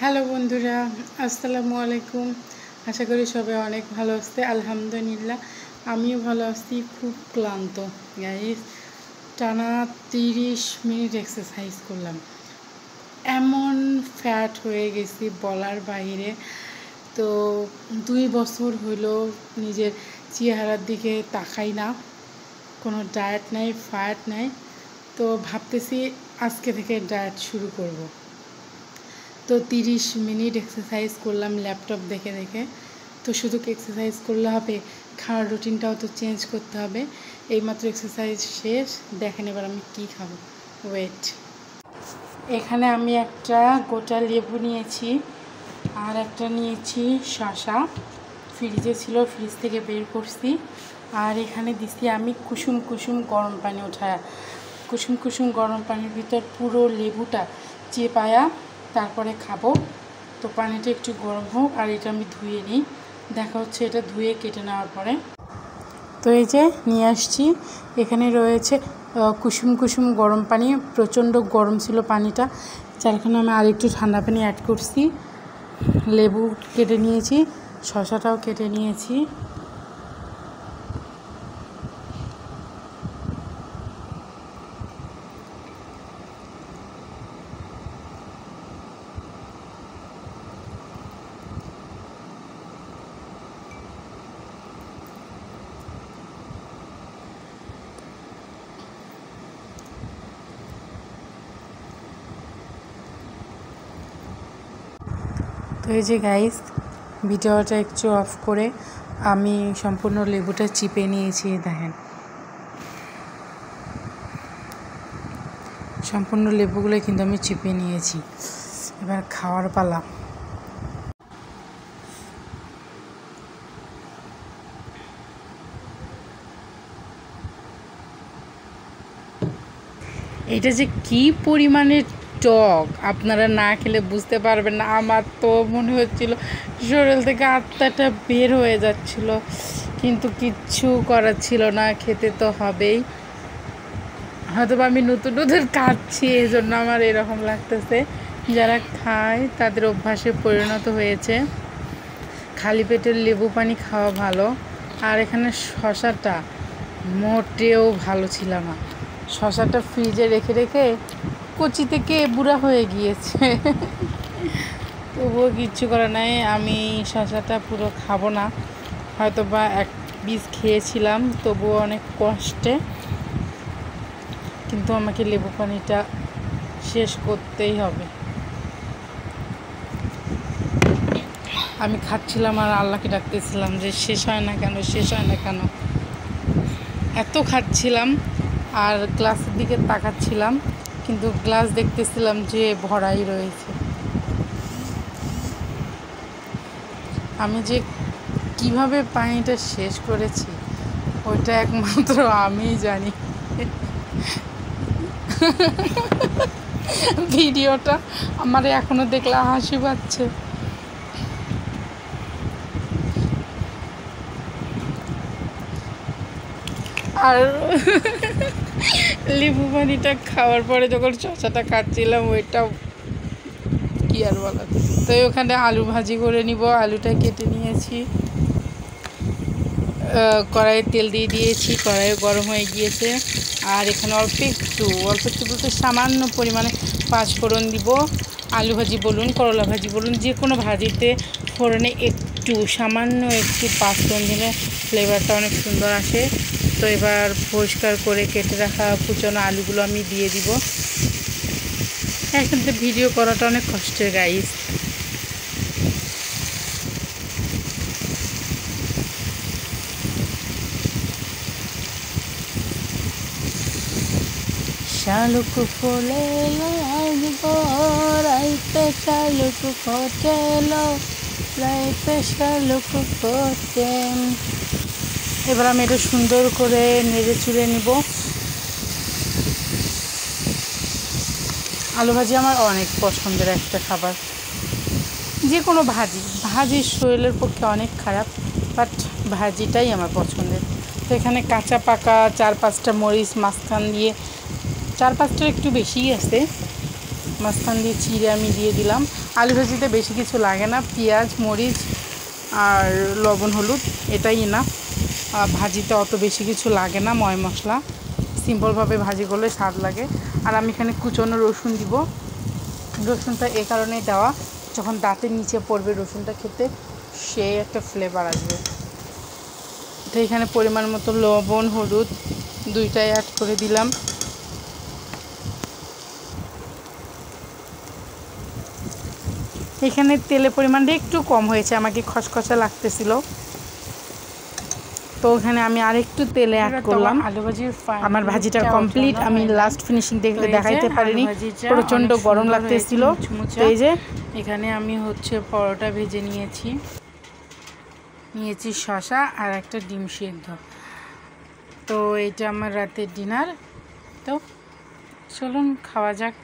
Hello বন্ধুরা, আসসালামু আলাইকুম। আশা করি সবাই অনেক ভালো আছে। আলহামদুলিল্লাহ আমিও ভালো আছি। খুব ক্লান্ত গাইস, টানা 30 মিনিট এক্সারসাইজ করলাম। এমন ফ্যাট হয়ে গেছি বলার বাইরে। তো 2 বছর হলো নিজের চেহারার দিকে তাকাই না, কোনো ডায়েট নাই, ফ্যাট নাই। তো ভাবতেছি আজকে থেকে ডায়েট শুরু করব। তো 30 মিনিট এক্সারসাইজ করলাম ল্যাপটপ দেখে দেখে। তো শুধু এক্সারসাইজ করলে হবে, খাওয়ার রুটিনটাও তো চেঞ্জ করতে হবে। এইমাত্র এক্সারসাইজ শেষ, দেখেন এবার আমি কী খাবো। ওয়েট, এখানে আমি একটা গোটা লেবু নিয়েছি আর একটা নিয়েছি শসা, ফ্রিজে ছিল, ফ্রিজ থেকে বের করছি। আর এখানে দিছি আমি কুসুম কুসুম গরম পানি ওঠায়া, কুসুম কুসুম গরম পানির ভিতর পুরো লেবুটা চেপায়া তারপরে খাবো। তো পানিটা একটু গরম হোক আর এটা আমি ধুয়ে নিই, দেখা হচ্ছে এটা ধুয়ে কেটে নেওয়ার পরে। তো এই যে নিয়ে আসছি, এখানে রয়েছে কুসুম কুসুম গরম পানি। প্রচণ্ড গরম ছিল পানিটা, যার কারণে আমি আরেকটু ঠান্ডা পানি অ্যাড করছি। লেবু কেটে নিয়েছি, শসাটাও কেটে নিয়েছি। তো এই যে গাইস, ভিডিওটা একটু অফ করে আমি সম্পূর্ণ লেবুটা চিপে নিয়েছি। দেখেন সম্পূর্ণ লেবুগুলো কিন্তু আমি চিপে নিয়েছি। এবার খাওয়ার পালা। এটা যে কি পরিমাণে টক আপনারা না খেলে বুঝতে পারবেন না। আমার তো মনে হচ্ছিল শরীর থেকে আত্মাটা বের হয়ে যাচ্ছিল, কিন্তু কিচ্ছু করার ছিল না, খেতে তো হবেই। হয়তো আমি নতুন নতুন খাচ্ছি, এই জন্য আমার এরকম লাগতেছে। যারা খায় তাদের অভ্যাসে পরিণত হয়েছে। খালি পেটের লেবু পানি খাওয়া ভালো। আর এখানে শসাটা মোটেও ভালো ছিল না। শসাটা ফ্রিজে রেখে রেখে কচি থেকে বুড়া হয়ে গিয়েছে। তবুও কিচ্ছু করা নাই, আমি শসাটা পুরো খাবো না। হয়তো বা এক পিস খেয়েছিলাম, তবুও অনেক কষ্টে, কিন্তু আমাকে লেবু পানিটা শেষ করতেই হবে। আমি খাচ্ছিলাম আর আল্লাহকে ডাকতেছিলাম যে শেষ হয় না কেন, শেষ হয় না কেন। এত খাচ্ছিলাম আর গ্লাসের দিকে তাকাচ্ছিলাম, কিন্তু গ্লাস দেখতেছিলাম যে ভরাই রয়েছে। আমি যে কিভাবে পানিটা শেষ করেছি ওইটা একমাত্র আমিই জানি। ভিডিওটা আমার এখনো দেখলে হাসি পাচ্ছে। আর লেবু পানিটা খাওয়ার পরে যখন শসাটা খাচ্ছিলাম, ওইটাও কি আর বলার। তো ওখানে আলু ভাজি করে নিব, আলুটা কেটে নিয়েছি। কড়াইয়ে তেল দিয়ে দিয়েছি, কড়াইয়ে গরম হয়ে গিয়েছে। আর এখানে অল্প একটু বলতে সামান্য পরিমাণে পাঁচফোড়ন দিব। আলু ভাজি বলুন, করলা ভাজি বলুন, যে কোনো ভাজিতে ফোড়নে একটু সামান্য একটু পাঁচফোড়ন দিলে ফ্লেভারটা অনেক সুন্দর আসে। তো এবার পরিষ্কার করে কেটে রাখা কুচনো আলুগুলো আমি দিয়ে দিব। এখন তো ভিডিও করাটা অনেক কষ্টের গাইস। শালুক ফুলে লাগবো রাইতে, শালুক ফোটেল রাইতে, শালুক ফোটে। এবার আমি এটা সুন্দর করে নেড়ে চুড়ে নিব। আলু ভাজি আমার অনেক পছন্দের একটা খাবার। যে কোনো ভাজি শরীরের পক্ষে অনেক খারাপ, বাট ভাজিটাই আমার পছন্দের। তো এখানে কাঁচা পাকা 4-5টা মরিচ মাঝখান দিয়ে, 4-5টার একটু বেশিই আছে, মাঝখান দিয়ে চিড়ে আমি দিয়ে দিলাম। আলু ভাজিতে বেশি কিছু লাগে না, পেঁয়াজ মরিচ আর লবণ হলুদ, এটাই না। ভাজিতে অত বেশি কিছু লাগে না, ময় মশলা, সিম্পলভাবে ভাজি করলে স্বাদ লাগে। আর আমি এখানে কুচনো রসুন দিব। রসুনটা এই কারণেই দেওয়া, যখন দাঁতের নিচে পড়বে রসুনটা খেতে সেই একটা ফ্লেভার আসবে। তো এখানে পরিমাণ মতো লবণ হলুদ দুইটাই অ্যাড করে দিলাম। এখানে তেলের পরিমাণটা একটু কম হয়েছে, আমাকে খসখসা লাগতেছিল, তো ওখানে আমি আরেকটু তেলে অ্যাড করলাম। আলু ভাজির আমার ভাজিটা কমপ্লিট, আমি লাস্ট ফিনিশিং দেখলে দেখাইতে পারিনি, প্রচণ্ড গরম লাগতেছিল। তো এই যে এখানে আমি পরোটা ভেজে নিয়েছি শসা আর একটা ডিম সিদ্ধ। তো এটা আমার রাতের ডিনার। তো চলুন খাওয়া যাক।